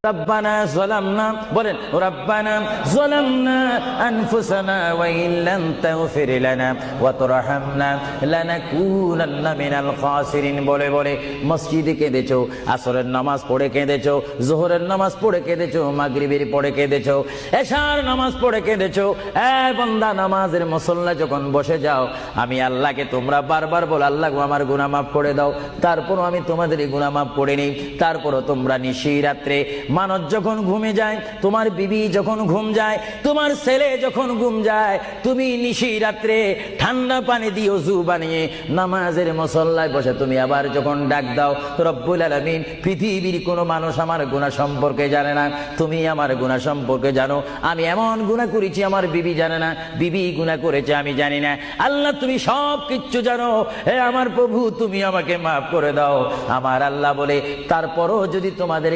রব্বানা যালামনা, বলেন রব্বানা যালামনা আনফুসানা ওয়া ইন লাম তাগফির লানা ওয়া তারহামনা লানাকুনান্না মিনাল খাসিরিন। বলে বলে মসজিদে কেঁদেছো, আসরের নামাজ পড়ে কেঁদেছো, যোহরের নামাজ পড়ে কেঁদেছো, মাগরিবের পড়ে কেঁদেছো, এশার নামাজ পড়ে কেঁদেছো। এ বান্দা, নামাজের মুসল্লা যখন বসে যাও, আমি আল্লাহকে তোমরা বারবার বলো, আল্লাহ গো আমার গুনাহ মাফ করে দাও। তারপরও আমি তোমাদের গুনাহ মাফ করে নিই। তারপরও তোমরা নিশি রাত্রে, মানুষ যখন ঘুমে যায়, তোমার বিবি যখন ঘুম যায়, তোমার ছেলে যখন ঘুম যায়, তুমি নিশি রাত্রে ঠান্ডা পানি দিয়ে ওযু বানিয়ে নামাজের মুসল্লায় বসে তুমি আবার যখন ডাক দাও, রব্বুল আলামিন, পৃথিবীর কোনো মানুষ আমার গুনাহ সম্পর্কে জানে না, তুমি আমার গুনাহ সম্পর্কে জানো। আমি এমন গুনাহ করেছি আমার বিবি জানে না, বিবি গুনাহ করেছে আমি জানি না। আল্লাহ তুমি সব কিচ্ছু জানো, হে আমার প্রভু তুমি আমাকে মাফ করে দাও। আমার আল্লাহ বলে, তারপরও যদি তোমাদের